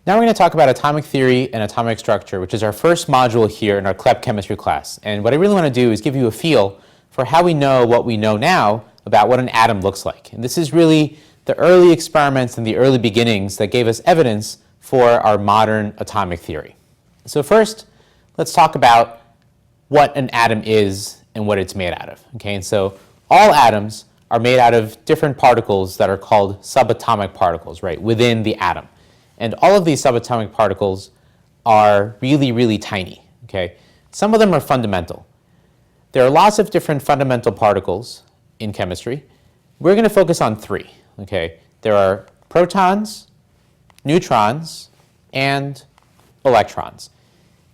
Now we're going to talk about atomic theory and atomic structure, which is our first module here in our CLEP chemistry class. And what I really want to do is give you a feel for how we know what we know now about what an atom looks like. And this is really the early experiments and the early beginnings that gave us evidence for our modern atomic theory. So first, let's talk about what an atom is and what it's made out of. Okay, and so all atoms are made out of different particles that are called subatomic particles, right, within the atom. And all of these subatomic particles are really, really tiny. Okay? Some of them are fundamental. There are lots of different fundamental particles in chemistry. We're going to focus on three. Okay? There are protons, neutrons, and electrons.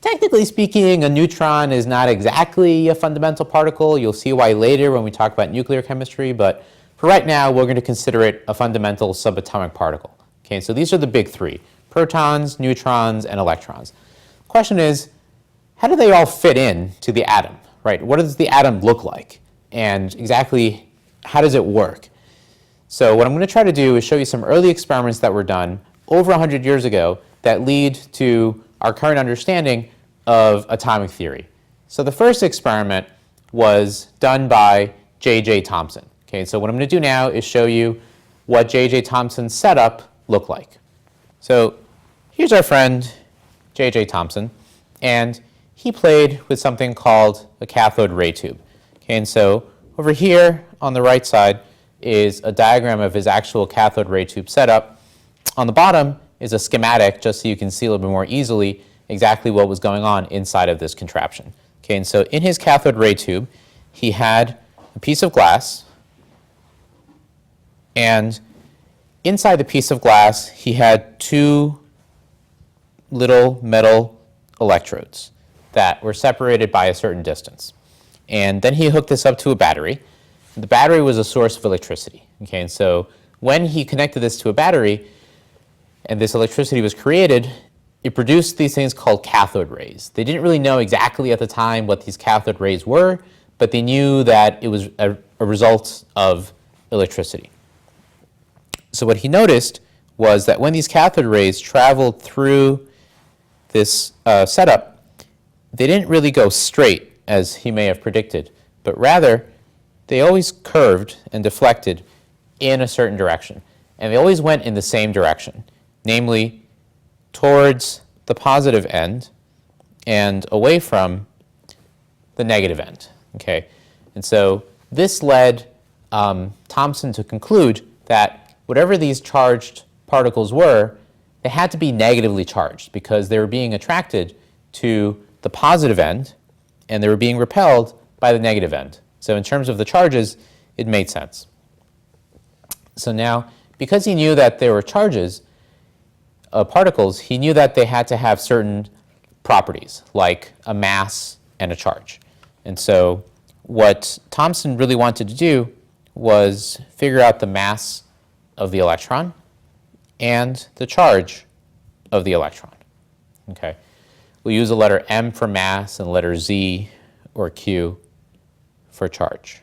Technically speaking, a neutron is not exactly a fundamental particle. You'll see why later when we talk about nuclear chemistry, but for right now, we're going to consider it a fundamental subatomic particle. Okay, so these are the big three: protons, neutrons, and electrons. The question is, how do they all fit in to the atom, right? What does the atom look like? And exactly how does it work? So what I'm going to try to do is show you some early experiments that were done over 100 years ago that lead to our current understanding of atomic theory. So the first experiment was done by J.J. Thompson. Okay, so what I'm going to do now is show you what J.J. Thompson's setup looked like. So here's our friend J.J. Thompson, and he played with something called a cathode ray tube. Okay, and so over here on the right side is a diagram of his actual cathode ray tube setup. On the bottom is a schematic, just so you can see a little bit more easily exactly what was going on inside of this contraption. Okay, and so in his cathode ray tube, he had a piece of glass, and inside the piece of glass, he had two little metal electrodes that were separated by a certain distance. And then he hooked this up to a battery. The battery was a source of electricity. Okay, and so when he connected this to a battery and this electricity was created, it produced these things called cathode rays. They didn't really know exactly at the time what these cathode rays were, but they knew that it was a result of electricity. So what he noticed was that when these cathode rays traveled through this setup, they didn't really go straight, as he may have predicted, but rather they always curved and deflected in a certain direction. And they always went in the same direction, namely towards the positive end and away from the negative end. Okay? And so this led Thompson to conclude that whatever these charged particles were, they had to be negatively charged because they were being attracted to the positive end and they were being repelled by the negative end. So in terms of the charges, it made sense. So now, because he knew that there were charges, particles, he knew that they had to have certain properties, like a mass and a charge. And so what Thompson really wanted to do was figure out the mass of the electron and the charge of the electron. Okay. We'll use the letter M for mass and the letter Z or Q for charge.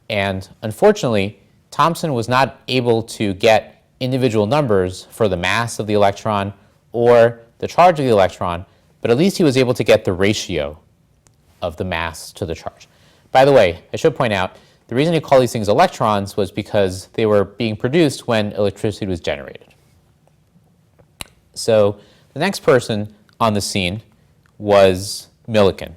And unfortunately, Thompson was not able to get individual numbers for the mass of the electron or the charge of the electron, but at least he was able to get the ratio of the mass to the charge. By the way, I should point out, the reason he called these things electrons was because they were being produced when electricity was generated. So the next person on the scene was Milliken.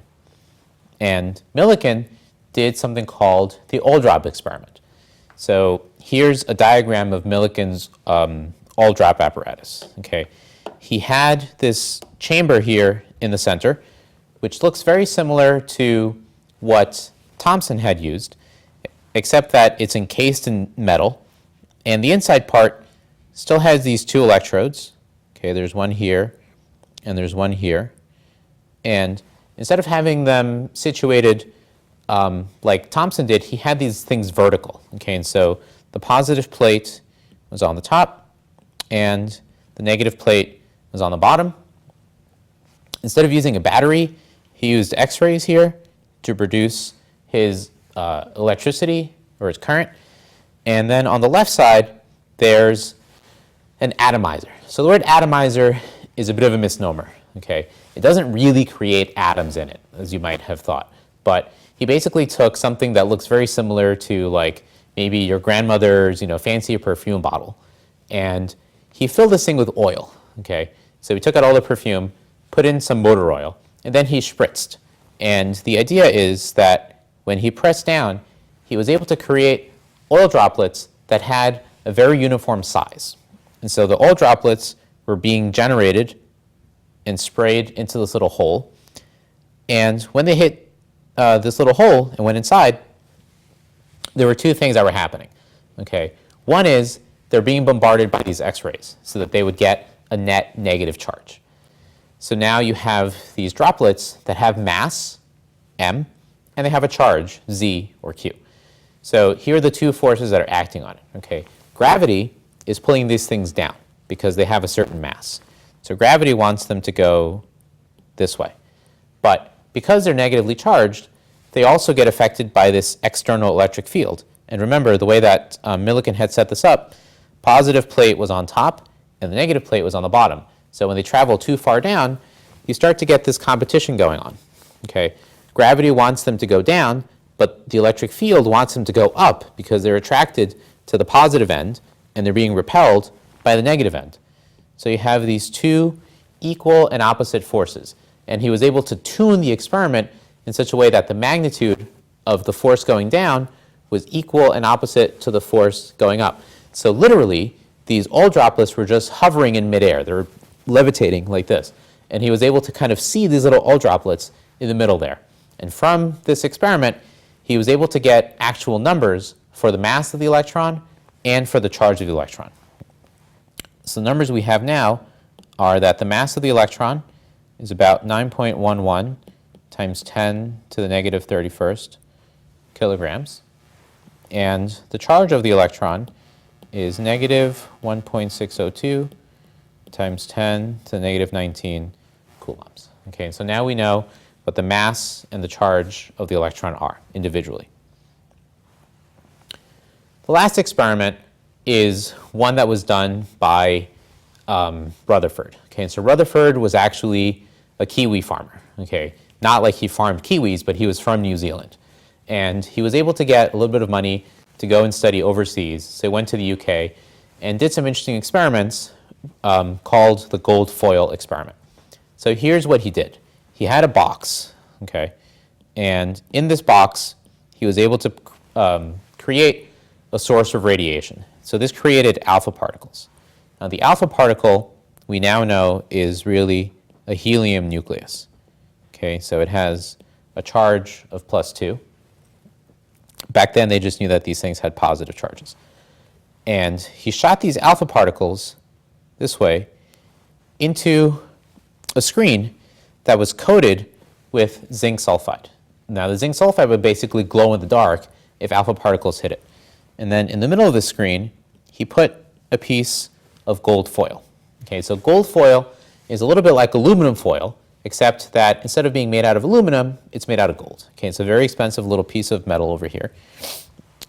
And Milliken did something called the all-drop experiment. So here's a diagram of Milliken's all-drop apparatus. Okay. He had this chamber here in the center, which looks very similar to what Thompson had used, except that it's encased in metal, and the inside part still has these two electrodes. Okay, there's one here, and there's one here. And instead of having them situated like Thompson did, he had these things vertical. Okay, and so the positive plate was on the top, and the negative plate was on the bottom. Instead of using a battery, he used X-rays here to produce his electricity or its current. And then on the left side, there's an atomizer. So the word atomizer is a bit of a misnomer. Okay? It doesn't really create atoms in it, as you might have thought. But he basically took something that looks very similar to like maybe your grandmother's fancy perfume bottle, and he filled this thing with oil. Okay? So he took out all the perfume, put in some motor oil, and then he spritzed. And the idea is that when he pressed down, he was able to create oil droplets that had a very uniform size. And so the oil droplets were being generated and sprayed into this little hole. And when they hit this little hole and went inside, there were two things that were happening. Okay? One is they're being bombarded by these X-rays so that they would get a net negative charge. So now you have these droplets that have mass, m, and they have a charge, z or q. So here are the two forces that are acting on it. Okay? Gravity is pulling these things down because they have a certain mass. So gravity wants them to go this way. But because they're negatively charged, they also get affected by this external electric field. And remember, the way that Milliken had set this up, positive plate was on top and the negative plate was on the bottom. So when they travel too far down, you start to get this competition going on. Okay? Gravity wants them to go down, but the electric field wants them to go up because they're attracted to the positive end and they're being repelled by the negative end. So you have these two equal and opposite forces. And he was able to tune the experiment in such a way that the magnitude of the force going down was equal and opposite to the force going up. So literally, these oil droplets were just hovering in midair. They were levitating like this. And he was able to kind of see these little oil droplets in the middle there. And from this experiment, he was able to get actual numbers for the mass of the electron and for the charge of the electron. So the numbers we have now are that the mass of the electron is about 9.11 times 10 to the negative 31st kilograms. And the charge of the electron is negative 1.602 times 10 to the negative 19 coulombs. Okay, so now we know what the mass and the charge of the electron are individually. The last experiment is one that was done by Rutherford. Okay, and so Rutherford was actually a kiwi farmer. Okay, not like he farmed kiwis, but he was from New Zealand. And he was able to get a little bit of money to go and study overseas. So he went to the UK and did some interesting experiments called the gold foil experiment. So here's what he did. He had a box, okay, and in this box, he was able to create a source of radiation. So this created alpha particles. Now the alpha particle, we now know, is really a helium nucleus. Okay, so it has a charge of +2. Back then, they just knew that these things had positive charges. And he shot these alpha particles this way into a screen that was coated with zinc sulfide. Now, the zinc sulfide would basically glow in the dark if alpha particles hit it. And then in the middle of the screen, he put a piece of gold foil. Okay, so gold foil is a little bit like aluminum foil, except that instead of being made out of aluminum, it's made out of gold. Okay, it's a very expensive little piece of metal over here.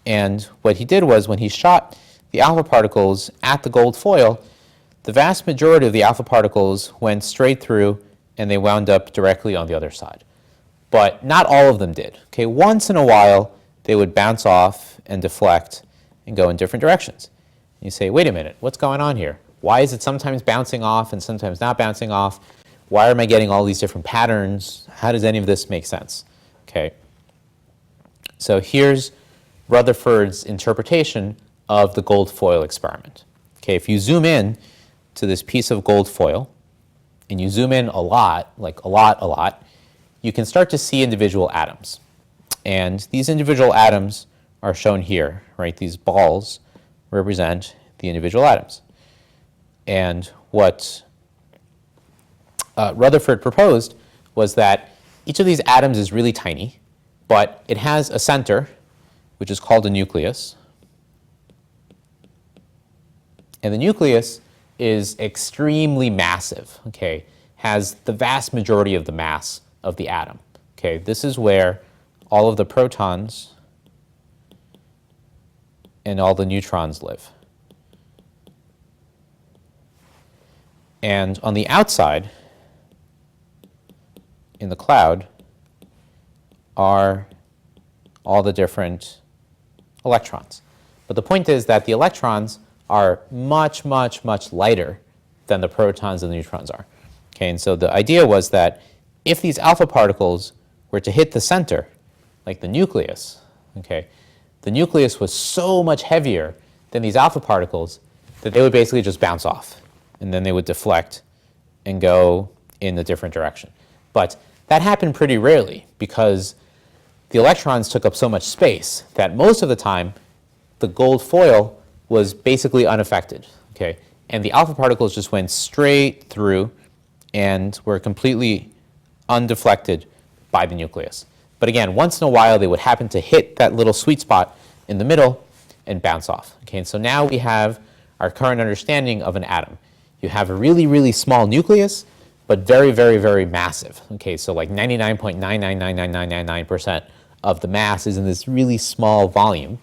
And what he did was when he shot the alpha particles at the gold foil, the vast majority of the alpha particles went straight through and they wound up directly on the other side. But not all of them did. Okay, once in a while, they would bounce off and deflect and go in different directions. And you say, wait a minute, what's going on here? Why is it sometimes bouncing off and sometimes not bouncing off? Why am I getting all these different patterns? How does any of this make sense? Okay. So here's Rutherford's interpretation of the gold foil experiment. Okay, if you zoom in to this piece of gold foil, and you zoom in a lot, like a lot, you can start to see individual atoms. And these individual atoms are shown here, right? These balls represent the individual atoms. And what Rutherford proposed was that each of these atoms is really tiny, but it has a center, which is called a nucleus. And the nucleus is extremely massive, okay? Has the vast majority of the mass of the atom. Okay, this is where all of the protons and all the neutrons live. And on the outside, in the cloud, are all the different electrons. But the point is that the electrons are much, much, much lighter than the protons and the neutrons are. Okay, and so the idea was that if these alpha particles were to hit the center, like the nucleus, okay, the nucleus was so much heavier than these alpha particles that they would basically just bounce off, and then they would deflect and go in a different direction. But that happened pretty rarely because the electrons took up so much space that most of the time the gold foil was basically unaffected, okay? And the alpha particles just went straight through and were completely undeflected by the nucleus. But again, once in a while they would happen to hit that little sweet spot in the middle and bounce off. Okay, and so now we have our current understanding of an atom. You have a really, really small nucleus, but very, very, very massive. Okay, so like 99.9999999% of the mass is in this really small volume,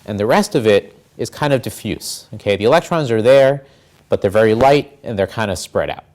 and the rest of it is kind of diffuse. Okay, the electrons are there, but they're very light and they're kind of spread out.